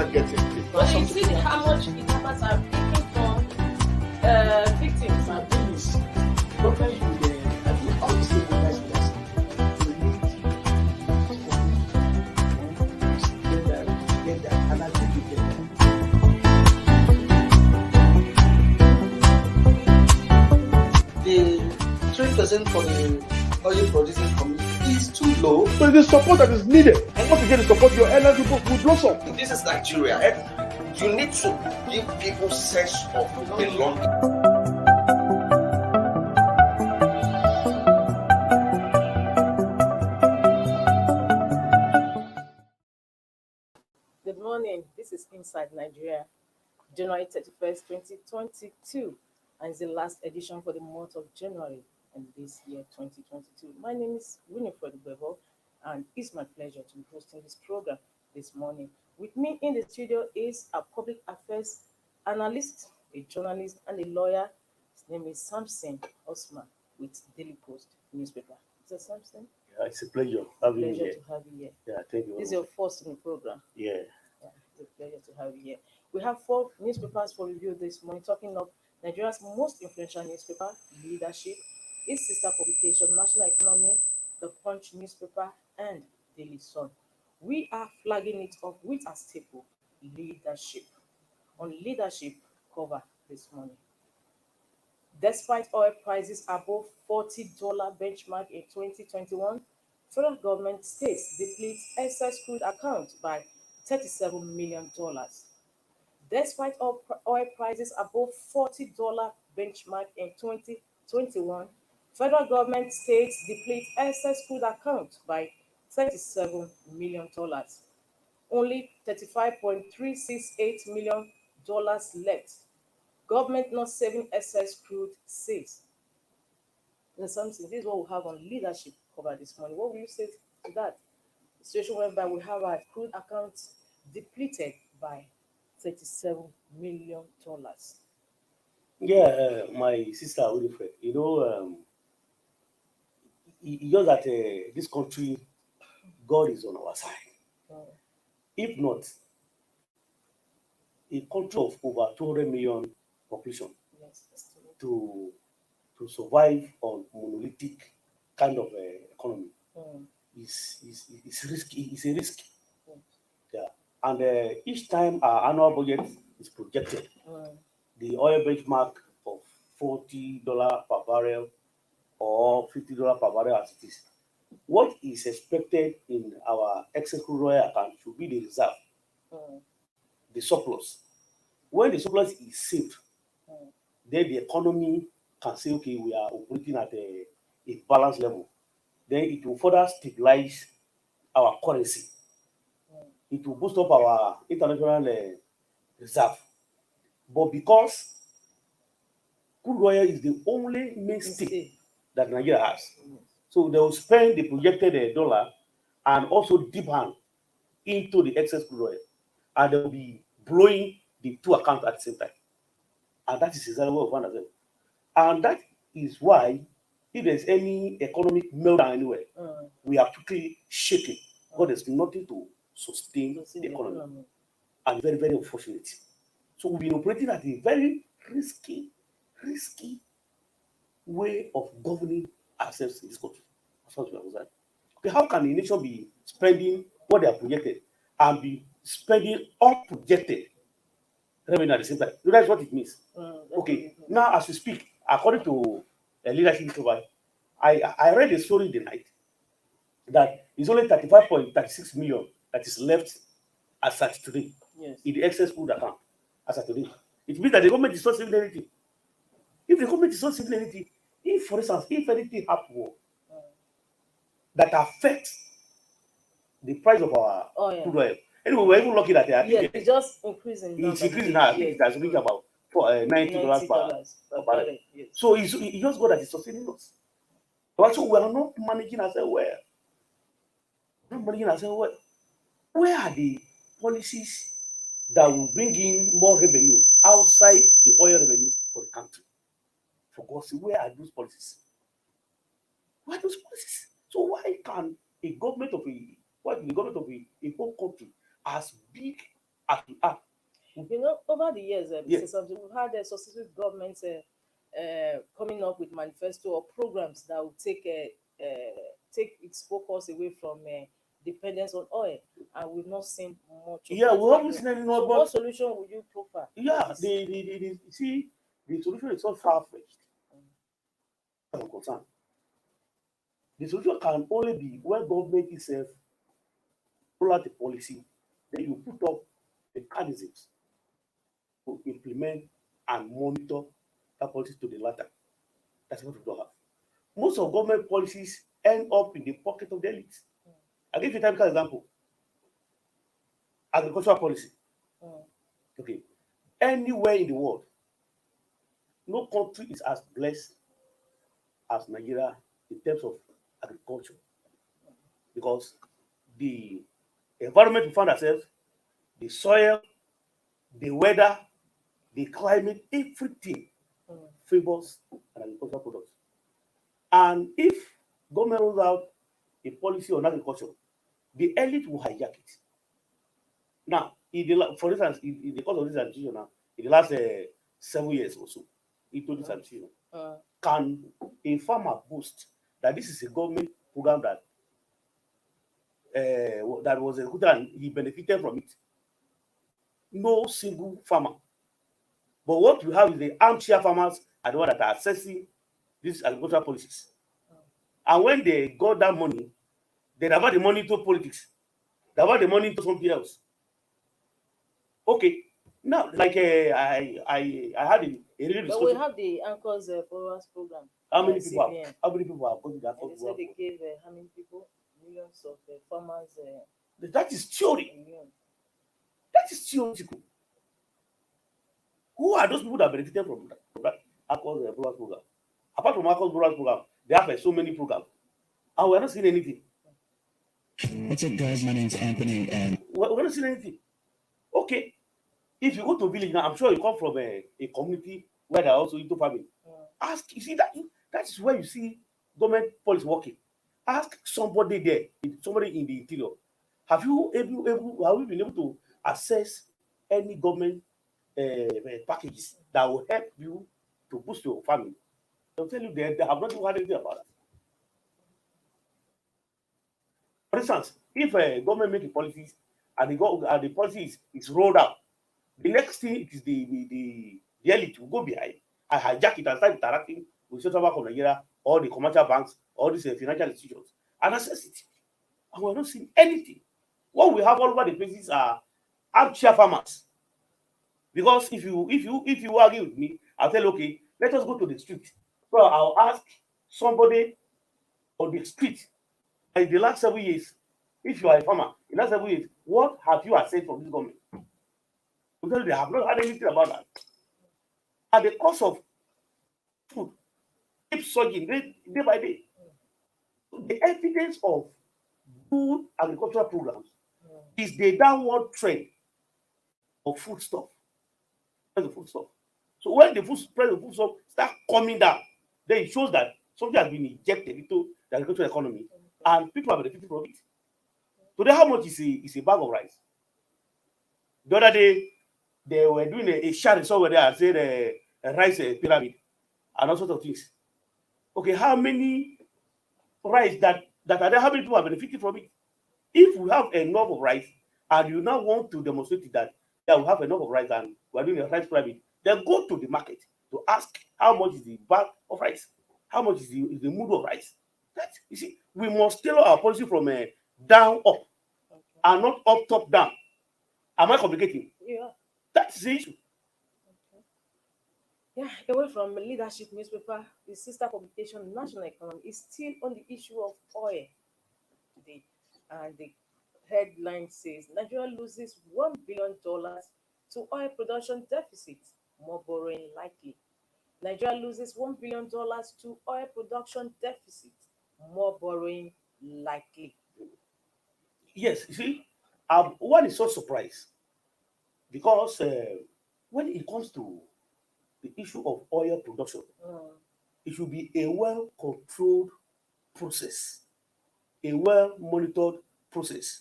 not getting paid. But you see how much kidnappers are taking from victims. My thing is, problems with the, I think all the stakeholders in that get that, and I think you get that. The 3% for the oil producing community is too low. So the support that is needed, and once you get the support, your airline people will blossom. This is Nigeria. You need to give people sense of belonging. Good morning. This is Inside Nigeria, January 31st, 2022, and it's the last edition for the month of January in this year, 2022. My name is Winifred Bebo, and it's my pleasure to be hosting this program this morning. With me in the studio is a public affairs analyst, a journalist, and a lawyer. His name is Samson Osman with Daily Post newspaper. Is that Samson? Yeah, it's a pleasure having you Pleasure here. to have you here. Yeah, thank you. This is your first in the program. Yeah. It's a pleasure to have you here. We have 4 newspapers for review this morning, talking of Nigeria's most influential newspaper, Leadership, its sister publication, National Economy, The Punch newspaper, and Daily Sun. We are flagging it up with a staple, Leadership. On Leadership cover this morning. Despite oil prices above $40 benchmark in 2021, federal government states depletes excess crude accounts by $37 million. Despite oil prices above $40 benchmark in 2021, federal government states deplete excess crude accounts by $37 million. Only $35.368 million left. Government not saving excess crude says. There's something. This is what we have on Leadership cover this morning. What will you say to that? The situation whereby we have our crude accounts depleted by $37 million. Yeah, my sister Winifred, it's just that this country, God is on our side. If not, a country of over 200 million population Yes, to survive on monolithic kind of economy is risky. It's a risk. Yeah, and each time our annual budget is projected, the oil benchmark of $40 per barrel or $50 per barrel as it is, what is expected in our excess crude oil account should be the reserve, the surplus. When the surplus is saved, then the economy can say, okay, we are operating at a balanced level. Then it will further stabilize our currency. It will boost up our international reserve. But because crude oil is the only mainstay that Nigeria has, so they will spend the projected dollar and also dip hand into the excess crude oil, and they will be blowing the two accounts at the same time. And that is exactly what we find ourselves. And that is why, if there's any economic meltdown anywhere, we are quickly shaking because there's nothing to sustain the economy. And very, very unfortunate. So we've been operating at a very risky way of governing ourselves in this country. Okay, how can a nation be spending what they are projected and be spending unprojected revenue at the same time? So that's what it means. Okay, now as we speak, according to a leadership provider, I read a story the night that it's only 35.36 million that is left as at today in the excess crude account as at today. It means that the government is not saving anything. If the government is not saving anything, if, for instance, if anything happens that affects the price of our crude oil, anyway, we're even lucky that it's just increasing. It's increasing now. I think it's reaching about $90 per barrel. Yes. So it's just God that is sustaining us. So we are not managing ourselves well. Where are the policies that will bring in more revenue outside the oil revenue for the country? For God's sake, where are those policies? Where are those policies? So why can the government of a whole country as big as we are. You know, over the years, Yes. since we've had successive governments coming up with manifesto or programs that will take its focus away from dependence on oil, and we've not seen much of Yeah, that we haven't happening. seen any So, more, what but solution would you prefer? yeah, you see, the solution is not far-fetched. I'm concerned. The solution can only be when government itself roll out a policy, then you put up mechanisms to implement and monitor that policy to the latter. That's what we don't have. Most of government policies end up in the pocket of the elites. I'll give you a typical example. Agricultural policy. Mm. Okay. Anywhere in the world, no country is as blessed as Nigeria in terms of agriculture because the environment we find ourselves, the soil, the weather, the climate, everything favors an agricultural product. And if government rolls out a policy on agriculture, the elite will hijack it. Now, for instance, in the course of this administration now, in the last 7 years or so, into this administration, can a farmer boast that this is a government program that was executed and he benefited from it? No single farmer. But what we have is the armchair farmers are the ones that are assessing these agricultural policies. And when they got that money, they divert the money into politics, divert the money into something else. Okay, now like I had a real But we discussion. have the Anchors Followers program. How many people CBN. have got that? And they said they gave how many people? Millions of farmers. That is theory. Million. That is theoretical. Who are those people that benefited from that Accord Followers program? Apart from Accord Followers program, they have so many programs, and we're not seeing anything. What's up, guys? My name's Anthony, and We're not seeing anything. Okay, if you go to a village now, I'm sure you come from a community where they're also into farming. Ask, you see that is where you see government policy working. Ask somebody there, somebody in the interior. Have you been able to access any government packages that will help you to boost your farming? They'll tell you they have not heard anything about that. For instance, if a government makes policies and the policy is rolled out, the next thing is the elite will go behind and hijack it and start interacting with Central Bank of Nigeria or the commercial banks or these financial institutions and access it. And we're not seeing anything. What we have all over the places are armchair farmers. Because if you argue with me, I'll tell you, okay, let us go to the street. So I'll ask somebody on the street in the last 7 years, if you are a farmer, in the last 7 years, what have you accessed from this government? Because they have not had anything about that. And the cost of food keeps surging day by day. The evidence of good agricultural programs is the downward trend of foodstuff. So when the price of foodstuff start coming down, then it shows that something has been injected into the agricultural economy and people are benefiting from it. Today, how much is a bag of rice? The other day, they were doing a sharing somewhere there and said a rice pyramid and all sorts of things. Okay, how many rice that are there? How many people are benefiting from it? If we have enough of rice and you now want to demonstrate that we have enough of rice and we're doing a rice pyramid, then go to the market to ask how much is the bag of rice, how much is the mood of rice. That you see, we must tailor our policy from down up and not up top down. Am I complicating? Yeah. That's the issue. Yeah, away from leadership newspaper, the sister publication National Economy is still on the issue of oil today. And the headline says Nigeria loses $1 billion to oil production deficit, more borrowing likely. Nigeria loses $1 billion to oil production deficit, more borrowing likely. Yes, you see, one is so surprised because when it comes to the issue of oil production, it should be a well-controlled process, a well-monitored process.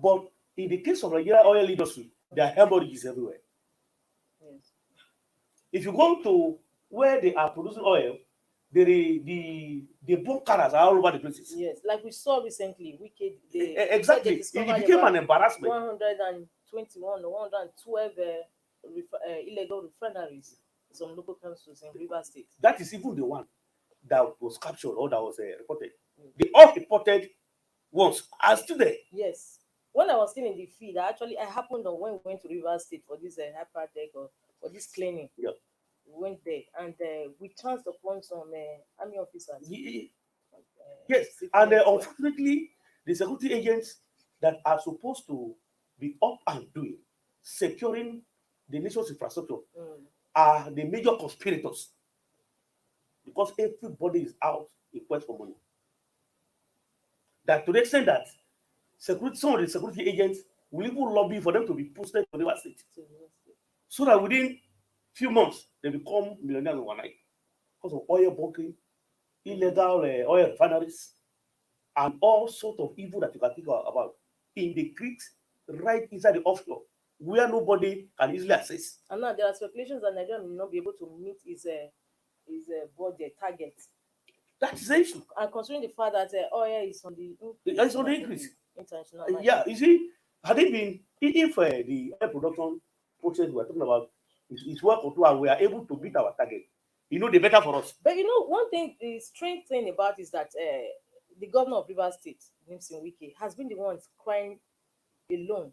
But in the case of Nigeria oil industry, there are hemorrhages everywhere. Yes. If you go to where they are producing oil, the bunkers are all over the places. Yes, like we saw recently, Wicked. Exactly. It became an embarrassment. 121 or 112 illegal refineries in some local councils in Rivers State. That is even the one that was captured or that was reported. The unreported ones are still there. Yes. When I was still in the field, I happened on when we went to Rivers State for this hyper deck or for this cleaning. Yeah. We went there and we chanced upon some army officers. Yes, and unfortunately, the security agents that are supposed to be up and doing, securing the nation's infrastructure, are the major conspirators because everybody is out in quest for money. That to the extent that some of the security agents will even lobby for them to be posted to River State, so that within few months they become millionaires overnight because of oil bunkering, illegal oil refineries, and all sorts of evil that you can think about in the creeks right inside the offshore where nobody can easily access. And now there are speculations that Nigeria will not be able to meet his budget target. That is the issue. And considering the fact that oil is on the increase. It's on the increase. International Yeah, you see, had it been, if the oil production process we're talking about is well controlled and we are able to meet our target, the better for us. But one thing, the strange thing about is that the governor of Rivers State, Nimson Wike, has been the one crying alone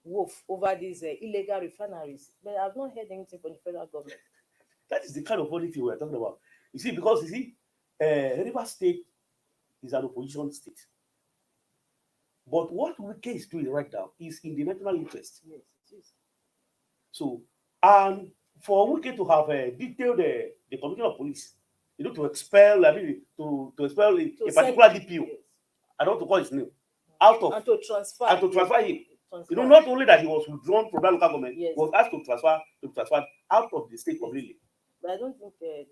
wolf over these illegal refineries. But I've not heard anything from the federal government. That is the kind of policy we're talking about. You see, because Rivers State is an opposition state. But what Wike is doing right now is in the national interest. Yes, it is. So, and for Wike to have detailed the commissioner of police, to expel, to expel a particular DPO, yes. I don't want to call his name, and to transfer him. Not only that he was withdrawn from that local government, yes. He was asked to transfer out of the state completely. But I don't think the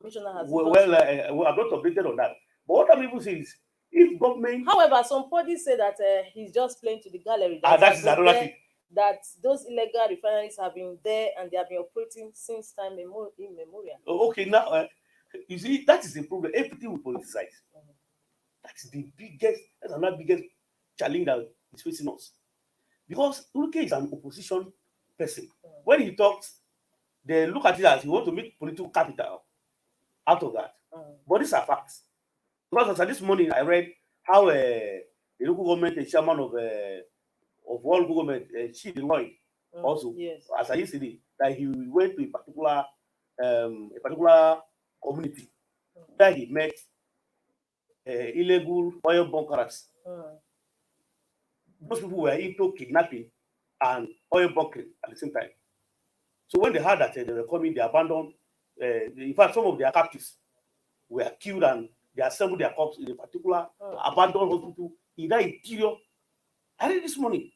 commissioner has. Well, I'm not updated on that. But what I'm able to say is, if government. However, some parties say that he's just playing to the gallery. That is another thing. That those illegal refineries have been there and they have been operating since time immemorial. Okay, now you see that is the problem. Everything we politicize. That's another biggest challenge that is facing us. Because Wike is an opposition person. When he talks, they look at it as he wants to make political capital out of that. But these are facts. Because this morning I read how the local government, the chairman of all government, Chief Lloyd, also, yes. As I yesterday, that he went to a particular community where he met illegal oil bunkers. Those people were into kidnapping and oil bunkering at the same time. So when they heard that they were coming, they abandoned. In fact, some of their captives were killed and they assembled their corpse in a particular abandoned hospital in that interior. I read this morning.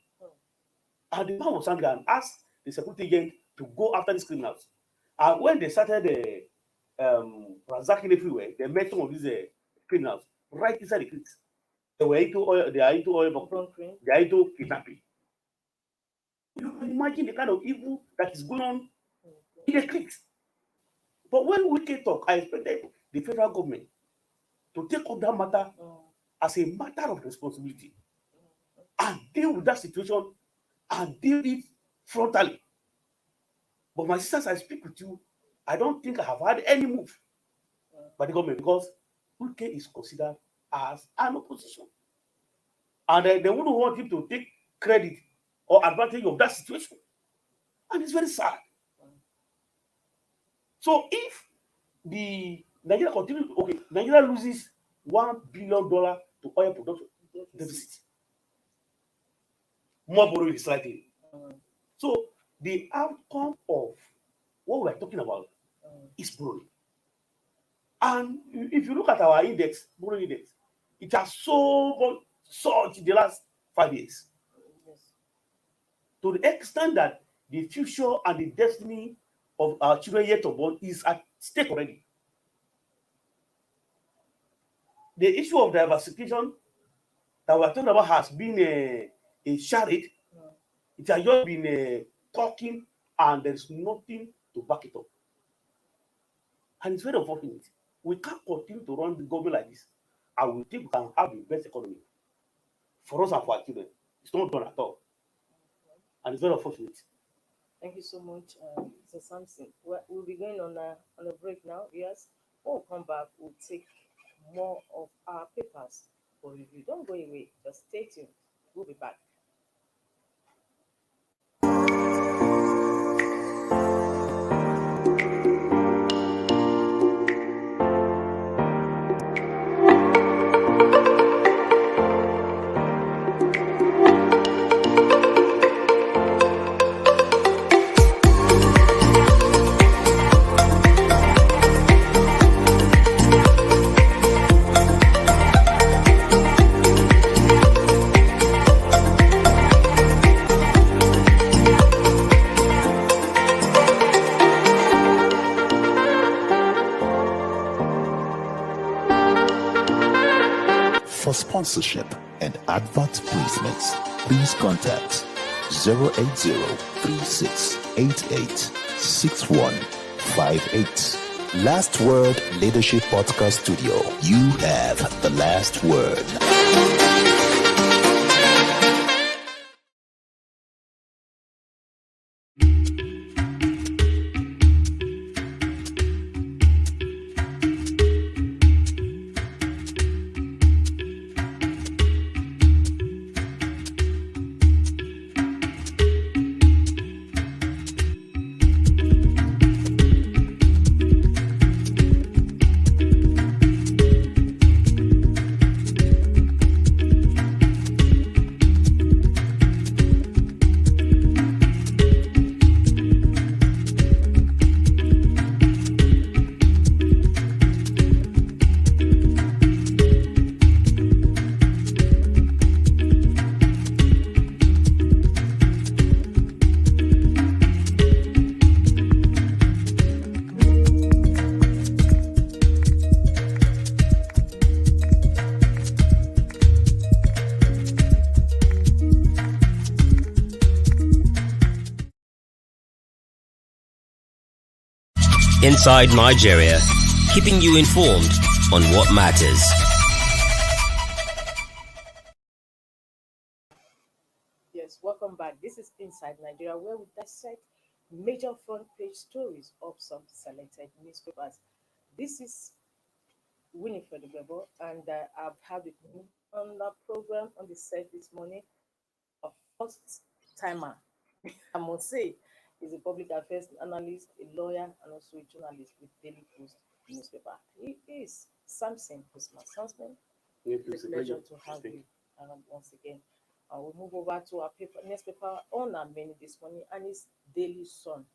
And the man was angry and asked the security agent to go after these criminals. And when they started transacting everywhere, they met some of these criminals right inside the creeks. They are into oil bunkering. They are into kidnapping. You can imagine the kind of evil that is going on in the creeks. But when Wike talk, I expected the federal government to take up that matter as a matter of responsibility and deal with that situation and deal it frontally. But my sisters, I speak with you, I don't think I have had any move by the government because Wike is considered as an opposition. And they wouldn't want him to take credit or advantage of that situation. And it's very sad. So if Nigeria loses $1 billion to oil production deficit. More borrowing is slightly. So the outcome of what we're talking about is borrowing. And if you look at our borrowing index, it has surged in the last 5 years. Yes. To the extent that the future and the destiny of our children yet unborn is at stake already. The issue of diversification that we're talking about has been a charade. Mm. It has just been talking, and there's nothing to back it up. And it's very unfortunate. We can't continue to run the government like this, and we think we can have the best economy for us and for our children. It's not done at all, and it's very unfortunate. Thank you so much, Mr. Sampson. We'll be going on a break now. Yes. When we come back, we'll take more of our papers for review. Don't go away. Just stay tuned. We'll be back. For sponsorship and advert placements, please contact 080-3688-6158. Last Word Leadership Podcast Studio. You have the last word. Inside Nigeria, keeping you informed on what matters. Yes, welcome back. This is Inside Nigeria, where we dissect major front page stories of some selected newspapers. This is Winifred Bebo, and I've had with me on the program on the set this morning a first timer. I must say, he's a public affairs analyst, a lawyer, and also a journalist with Daily Post newspaper. He is Samson Christmas. Samson, it's a pleasure to have you once again. I will move over to our next paper on our menu this morning, and it's Daily Sun.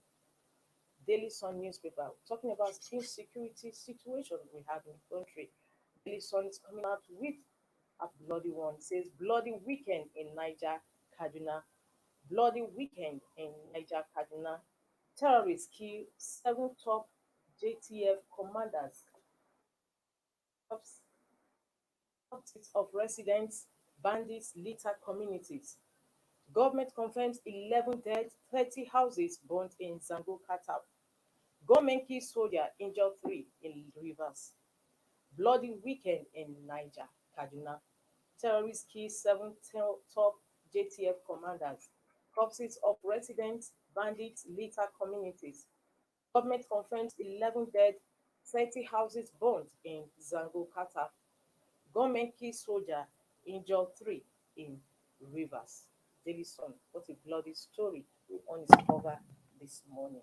Daily Sun newspaper talking about insecurity situation we have in the country. Daily Sun is coming out with a bloody one. It says bloody weekend in Niger, Kaduna. Bloody weekend in Niger, Kaduna. Terrorists kill 7 top JTF commanders. Upsets of residents, bandits litter communities. Government confirms 11 dead, 30 houses burnt in Zango Katab. Government kills soldier, injured 3 in Rivers. Bloody weekend in Niger, Kaduna. Terrorists kill 7 top JTF commanders. Corpses of residents, bandits litter communities. Government confirms 11 dead, 30 houses burnt in Zango Katab. Government kills soldier, injured 3 in Rivers. Daily Sun, what a bloody story on his cover this morning.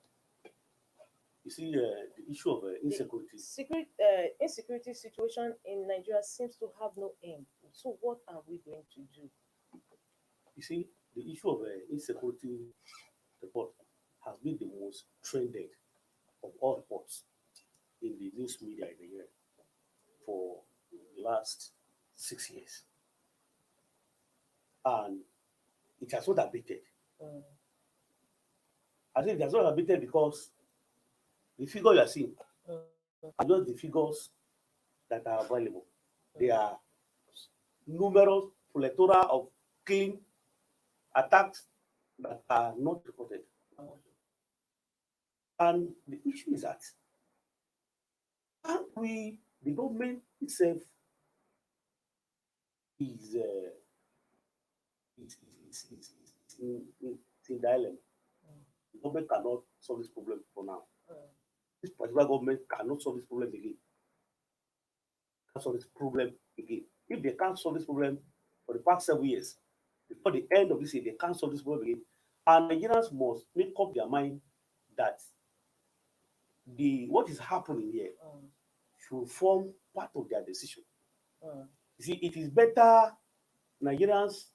You see, the issue of insecurity. Insecurity situation in Nigeria seems to have no end. So what are we going to do? You see, the issue of insecurity report has been the most trended of all reports in the news media in Nigeria for the last 6 years. And it has not abated. I think it has not abated because the figure you are seeing are just the figures that are available. They are numerous plethora of killing attacks that are not reported. And the issue is that the government itself is in dilemma. The government cannot solve this problem for now. This particular government cannot solve this problem again. Can't solve this problem again. If they can't solve this problem for the past 7 years, before the end of this year, they can't solve this problem again. And Nigerians must make up their mind that what is happening here should form part of their decision. You see, it is better Nigerians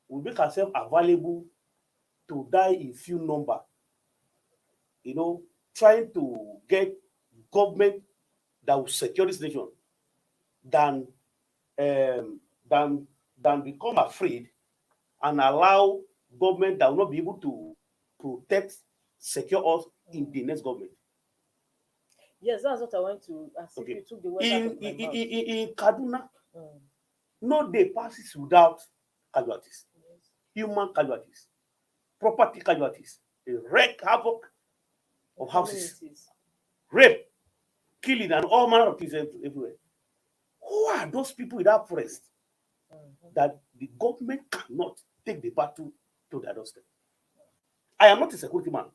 will make ourselves available to die in few number, trying to get government that will secure this nation than become afraid and allow government that will not be able to protect, secure us in the next government. Yes, that's what I want to ask. Okay. You took the words out of my mouth. In Kaduna, no day passes without casualties, human casualties, property casualties, wreak havoc of houses, rape, killing, and all manner of things everywhere. Who are those people in that forest that the government cannot take the battle to their doorstep? I am not a security man.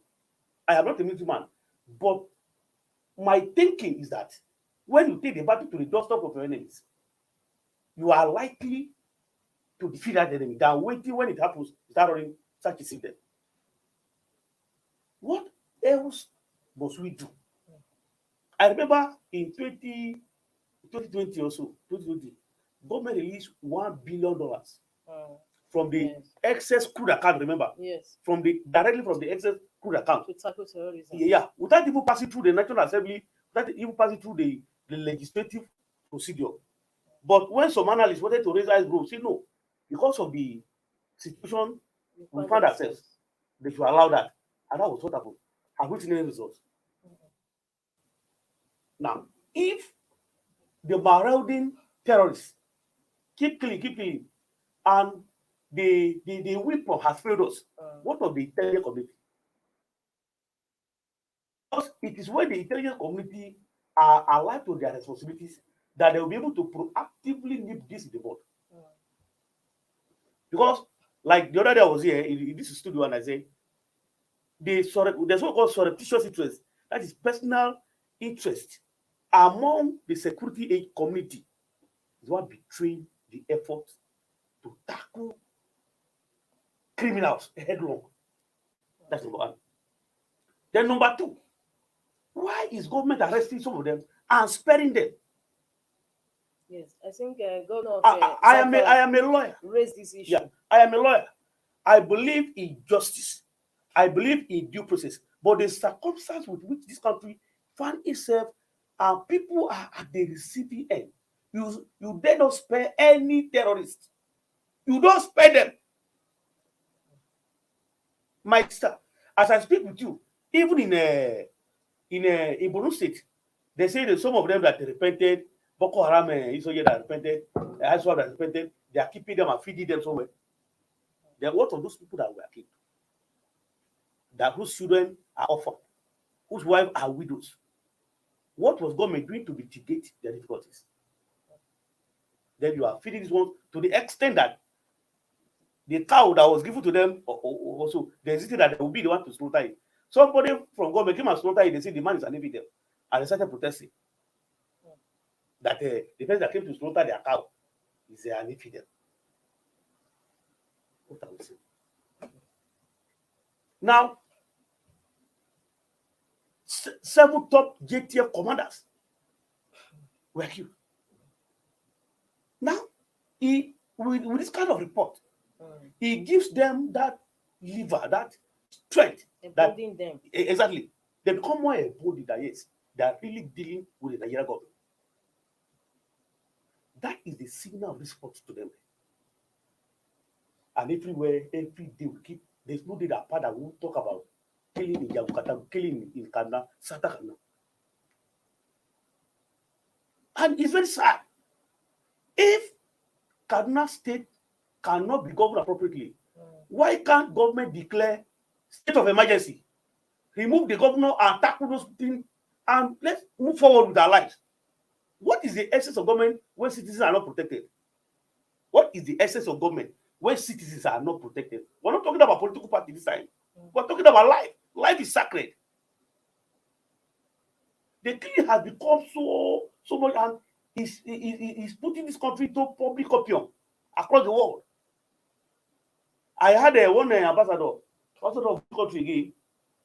I am not a military man. But my thinking is that when you take the battle to the doorstep of your enemies, you are likely to defeat that enemy than waiting when it happens, start chasing them. What else must we do? I remember in 2020 or so, 2020, government released $1 billion from the excess crude account, remember? Yes. Directly from the excess crude account. To tackle terrorism. Yeah, without even passing through the National Assembly, without even passing through the legislative procedure. But when some analysts wanted to raise eyebrows, say no, because of the situation we found ourselves, they should allow that. And that was what happened. Have we seen any results? Now, if the marauding terrorists keep killing, and the weapon has failed us, what of the intelligence community? Because it is when the intelligence community are alive to their responsibilities that they will be able to proactively nip this in the bud. Because, like the other day I was here in this studio and I said, there's what called surreptitious interest, that is personal interest among the security aid community, is what betrayed the effort to tackle criminals headlong. That's number one. Then number two, why is government arresting some of them and sparing them? Yes, I think Governor I am a lawyer. Raised this issue. Yeah, I am a lawyer. I believe in justice. I believe in due process. But the circumstance with which this country found itself, and people are at the receiving end. You dare not spare any terrorist. You don't spare them. My sister, as I speak with you, even in Borno State, they say that some of them that repented, Boko Haram, Isoye that repented, Iswap that repented, they are keeping them and feeding them somewhere. There are what of those people that were killed, that whose children are orphaned, whose wives are widows. What was government doing to mitigate their difficulties? Then you are feeding these ones to the extent that the cow that was given to them also, they insisted that they will be the one to slaughter it. Somebody from government came and slaughtered it. They said the man is an infidel, and they started protesting that the person that came to slaughter their cow is an infidel. What are we saying? Now, 7 top JTF commanders were killed. Now, with this kind of report, he gives them that liver, that strength. Emboldening them. Exactly. They become more emboldened that yes, they are really dealing with the Nigerian government. That is the signal of response to them. And everywhere, every day we keep, there's no day that part that we won't talk about killing in Yabukata, killing in Kaduna, Satakana. And it's very sad. If Kaduna State cannot be governed appropriately, Why can't government declare state of emergency, remove the governor and tackle those things, and let's move forward with our lives? What is the essence of government when citizens are not protected? What is the essence of government when citizens are not protected? We're not talking about political party this time. We're talking about life. Life is sacred. The thing has become so much, and is putting this country to public opium across the world. I had one ambassador of the country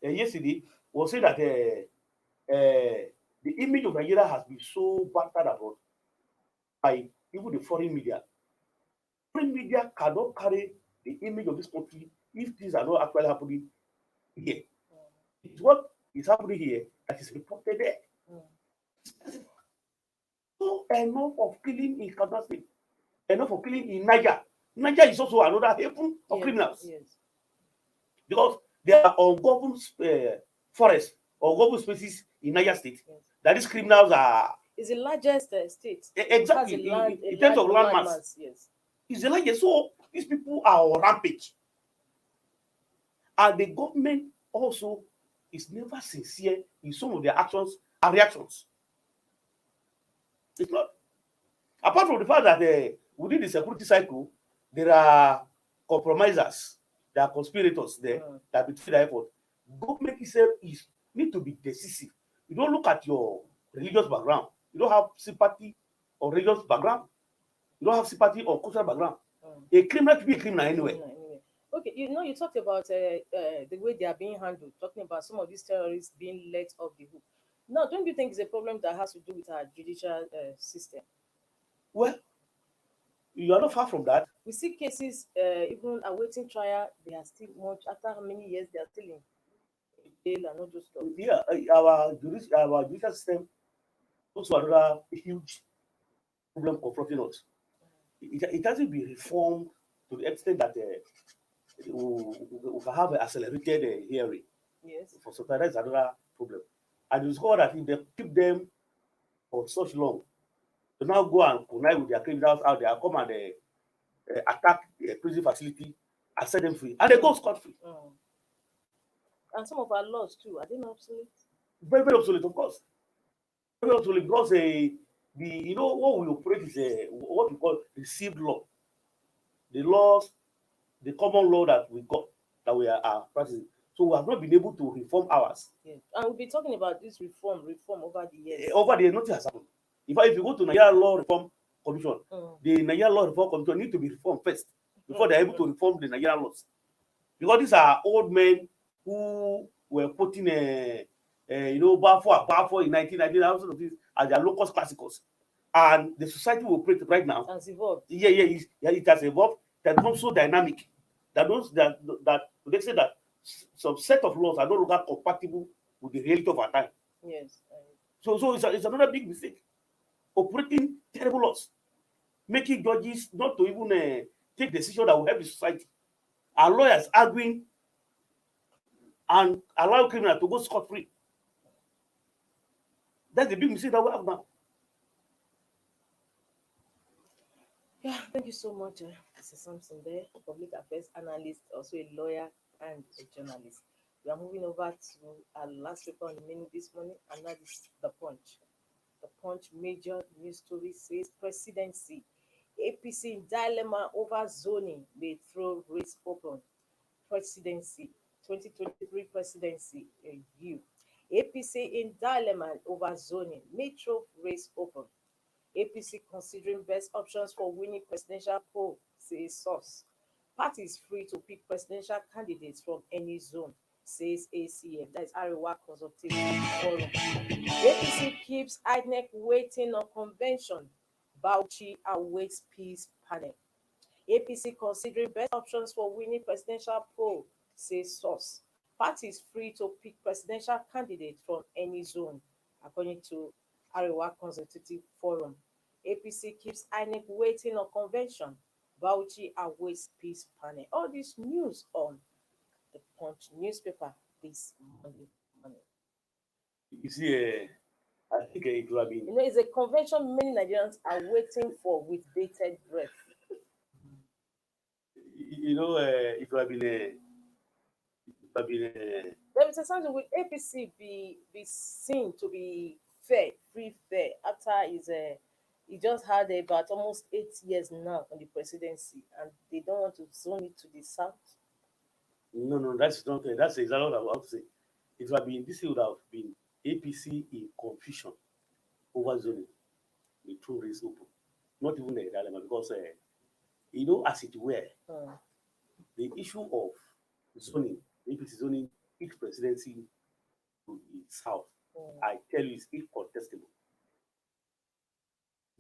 again yesterday was saying that the image of Nigeria has been so battered abroad by even the foreign media. Foreign media cannot carry the image of this country if things are not actually happening here. It's what is happening here that is reported there. So enough of killing in Kaduna State, enough of killing in Niger. Niger is also another haven of criminals. Yes. Because there are ungoverned forests or ungoverned spaces in Niger State that these criminals are. It's the largest state. Exactly. In terms of land mass. Yes. It's the largest. So these people are on rampage. And the government also is never sincere in some of their actions and reactions. It's not. Apart from the fact that within the security cycle, there are compromisers, there are conspirators there that betray the effort. Government itself need to be decisive. You don't look at your religious background. You don't have sympathy or religious background. You don't have sympathy or cultural background. A criminal can be a criminal anyway. Okay, you talked about the way they are being handled, talking about some of these terrorists being let off the hook. Now, don't you think it's a problem that has to do with our judicial system? Well, you are not far from that. We see cases even awaiting trial. They are still much after how many years they are still in jail and not just stuff. Yeah, our judicial system also another huge problem confronting us. It hasn't been reformed to the extent that we can have an accelerated hearing. Yes. For some time, that's another problem. And you discover that if they keep them for such long, to now go and connive with their criminals out there, come and attack the prison facility and set them free, and they go scot-free. And some of our laws too, are they not obsolete? Very, very obsolete, of course. Very obsolete because what we operate is what we call received law. The laws, the common law that we got, that we are practicing. So we have not been able to reform ours. Yes. And we'll be talking about this reform over the years. Over the years, nothing has happened. In fact, if you go to Nigeria Law Reform Commission, the Nigeria Law Reform Commission need to be reformed first before they're able to reform the Nigerian laws. Because these are old men who were putting Balfour in 1990 as their locus classicus. And the society we operate right now has evolved. It has evolved. It has become so dynamic that they say that some set of laws are no longer compatible with the reality of our time. Yes. So it's another big mistake. Operating terrible laws, making judges not to even take decisions that will help the society. Our lawyers arguing and allow criminals to go scot-free. That's the big mistake that we have now. Yeah, thank you so much, Mr. Sampson there, public affairs analyst, also a lawyer and a journalist. We are moving over to our last paper on the menu this morning, and that is The Punch. The Punch major news story says presidency. APC in dilemma over zoning may throw race open. Presidency, 2023 presidency review. APC in dilemma over zoning may throw race open. APC considering best options for winning presidential poll, says source. Party is free to pick presidential candidates from any zone, says ACF. That is Arewa Consultative Forum. APC keeps INEC waiting on convention. Bauchi awaits peace panel. APC considering best options for winning presidential poll, says source. Party is free to pick presidential candidates from any zone, according to Arewa Consultative Forum. APC keeps INEC waiting on convention. Bauchi awaits peace panel. All this news on the Punch newspaper this Monday morning. You see, I think it will have been. It's a convention many Nigerians are waiting for with bated breath. it would have been Let me say something. Will APC be seen to be fair, free, fair after he just had about almost 8 years now on the presidency, and they don't want to zone it to the south? no, that's not that's exactly what I want to say. It would have been this would have been APC in confusion over zoning, the true race open, not even the dilemma because as it were, Mm, the issue of zoning, APC zoning each presidency to the south, mm, I tell you, is incontestable.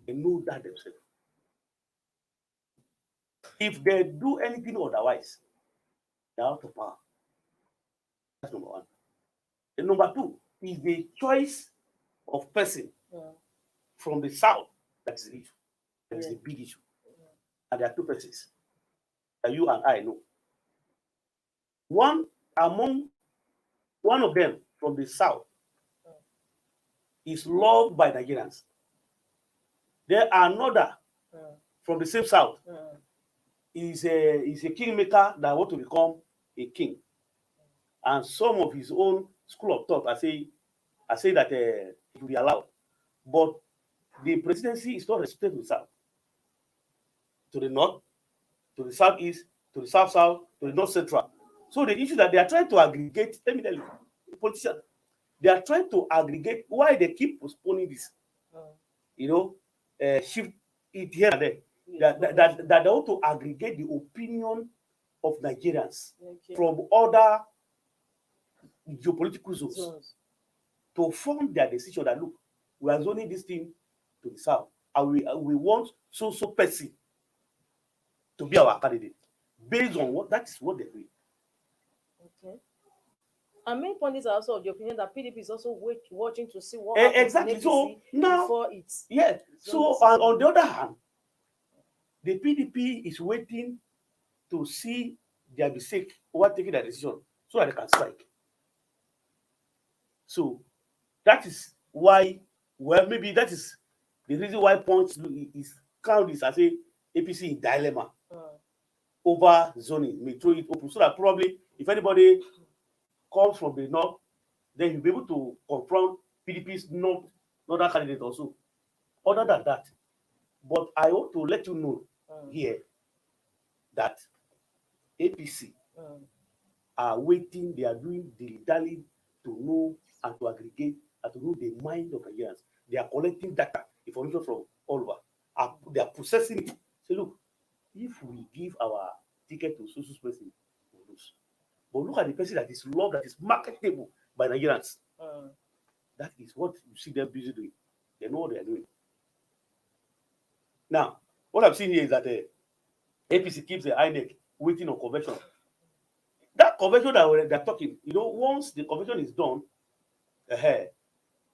They know that themselves. If they do anything otherwise, they're out of power. That's number one. And number two is the choice of person mm. from the south that is the issue. That is Yeah. the big issue. And there are two persons that you and I know. One of them from the south is loved by Nigerians. There are another Mm, from the same south mm, is a kingmaker that want to become a king. And some of his own school of thought I say that it will be allowed. But the presidency is not restricted to the south, to the north, to the southeast, to the south, to the north central. So the issue that they are trying to aggregate, let me tell you, politicians, they are trying to aggregate why they keep postponing this, shift it here and there. That they want to aggregate the opinion of Nigerians okay. from other geopolitical zones Zones. to form their decision that look, we are zoning this thing to the south, and we want so person to be our candidate based on what that is what they're doing. Okay. And many pundits are also of the opinion that PDP is also watching to see what happens Exactly. in APC So now, before it's yeah. So on the other hand, the PDP is waiting to see their mistake over taking their decision so that they can strike. So that is why, well, maybe that is the reason why points is count this as a APC in dilemma over zoning, may throw it open so that probably if anybody comes from the north, then you'll be able to confront PDP's northern candidate also. Other than that, but I want to let you know here that APC are waiting, they are doing dilly-dally to know and to aggregate and to know the mind of Nigerians. They are collecting data, information from all over. They are processing it. Say, look, if we give our ticket to social person, we lose. But look at the person that is loved, that is marketable by Nigerians. That is what you see them busy doing. They know what they are doing. Now, what I'm seeing here is that APC keeps the INEC waiting on convention. That convention that they're talking, once the convention is done,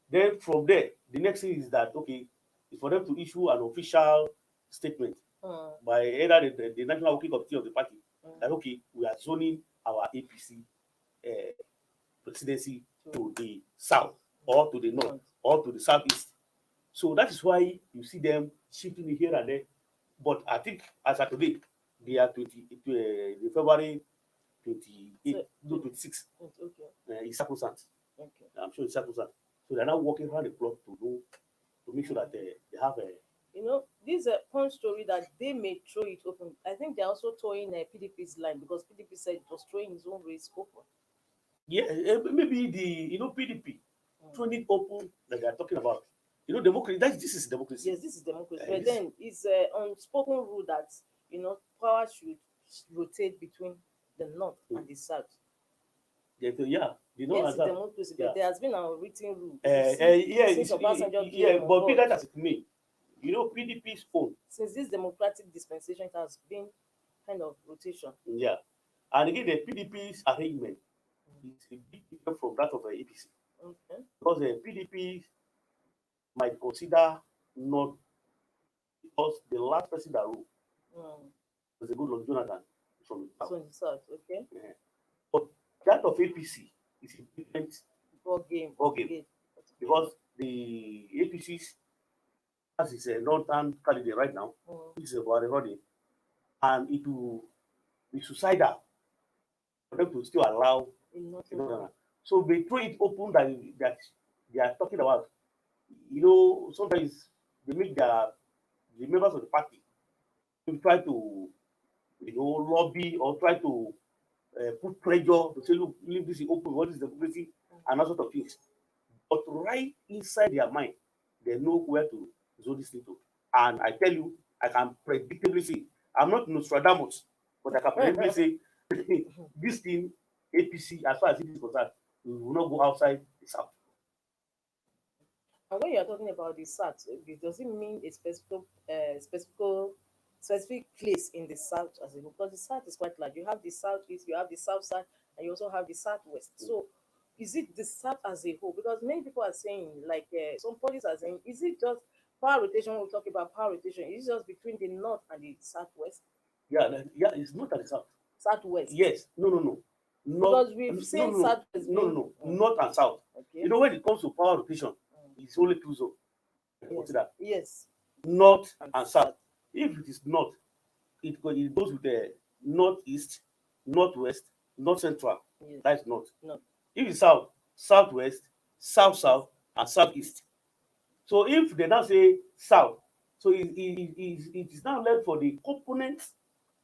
then from there, the next thing is that, okay, it's for them to issue an official statement by either the National Working Committee of the party that, okay, we are zoning our APC presidency to the south or to the north or to the southeast. So that is why you see them shifting here and there. But I think as of today, they are the February 28, no 26. Okay. It's sacrosanct. Okay. I'm sure it's sacrosanct. So they're now working around the clock to make sure that they have a. This is a point story that they may throw it open. I think they're also throwing PDP's line because PDP said it was throwing his own race open. Yeah, maybe the PDP throwing it open that they are talking about. Democracy. This is democracy. Yes, this is democracy. But then it's unspoken rule that power should rotate between the north and the south. Yeah, Yes, it's democracy, but there has been a written rule. Since Obasanjo but be that as it may, PDP's own. Since this democratic dispensation, it has been kind of rotation. Yeah, and again, the PDP's arrangement is a bit different from that of the APC. Okay. Because the PDP might consider not, because the last person that ruled was a good Lord Jonathan from the south. Okay. Yeah. But that of APC is a different ball game. Because the APC has a long-term candidate right now, which is about running, and it will be suicidal for them to still allow. So they throw it open that they are talking about. Sometimes they make the members of the party try to lobby or try to put pressure to say, look, leave this open, what is democracy, and that sort of things. But right inside their mind, they know where to zone this into. And I tell you, I can predictably say, I'm not Nostradamus, but I can predictably say, this thing, APC, as far as it is concerned, we will not go outside the South. And when you're talking about the South, does it mean a specific place in the South as well? Because the South is quite large. You have the Southeast, you have the South Side, and you also have the Southwest. So is it the South as a whole? Because many people are saying, like some parties are saying, is it just power rotation? We'll talk about power rotation. Is it just between the North and the Southwest? Yeah, it's not at the South. Southwest. Yes, no. Because we've seen Southwest. No. North and South. Okay. When it comes to power rotation, it's only two zones. Yes. North and South. If it is North, it goes with the Northeast, Northwest, North Central. Yes. That's North. No. If it's South, Southwest, South, and Southeast. So if they now say South, so it is now left for the components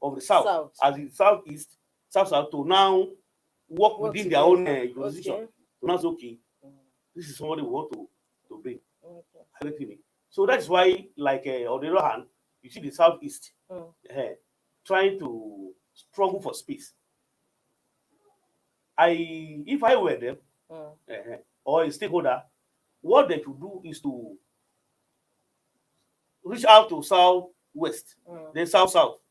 of the South. As in Southeast, South to now work within their own jurisdiction. Okay. So now it's okay. This is somebody we want to bring. Okay. So that's why, like on the other hand, you see the Southeast trying to struggle for space. If I were them or a stakeholder, what they should do is to reach out to Southwest, then South,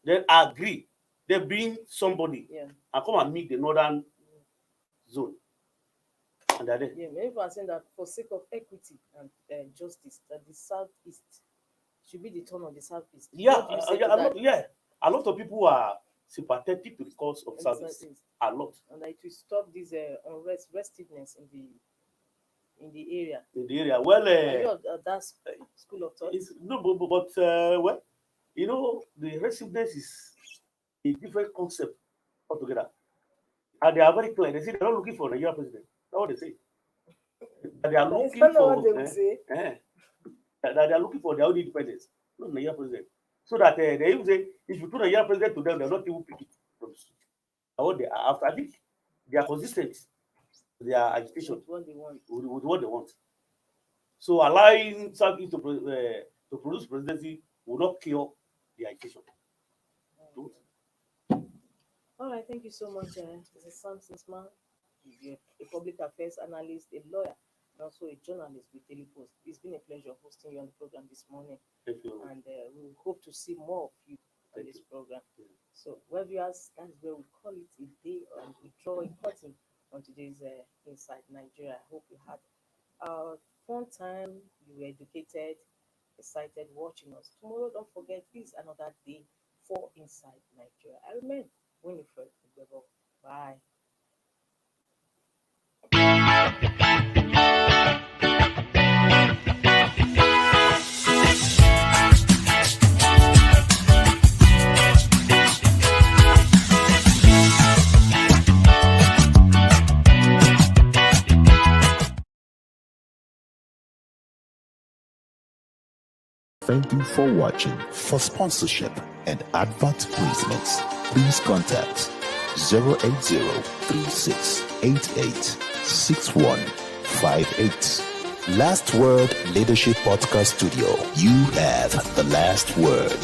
then agree, then bring somebody and come and meet the northern zone. And they're there. Yeah, many people are saying that for sake of equity and justice, that the Southeast should be the turn of the Southeast. A lot of people are sympathetic to the cause of Southeast. A lot. And that it will stop this restiveness in the area. In the area. Well, that school of thought. But the restiveness is a different concept altogether. And they are very clear. They say they're not looking for a Nigerian president. That's what they say. That they are looking for. That they are looking for their own independence, not Nigerian president. So that they even say, if you put a Nigerian president to them, they're not even pick it from the street. What they are after, I think they are consistent. Their agitation with what they want. So allowing Southeast to produce presidency will not cure the agitation. All right, thank you so much, Mr. Samson Smart. You're a public affairs analyst, a lawyer, and also a journalist with Daily Post. It's been a pleasure hosting you on the program this morning. Thank you. And we hope to see more of you on this program. So, well, viewers, that is where we call it a day, and we draw a curtain on today's Inside Nigeria. I hope you had a fun time, you were educated, excited watching us. Tomorrow, don't forget, is another day for Inside Nigeria. I remain Winifred. Bye. Thank you for watching. For sponsorship and advert placements, please contact 080-3688-6158. Last Word Leadership Podcast Studio. You have the last word.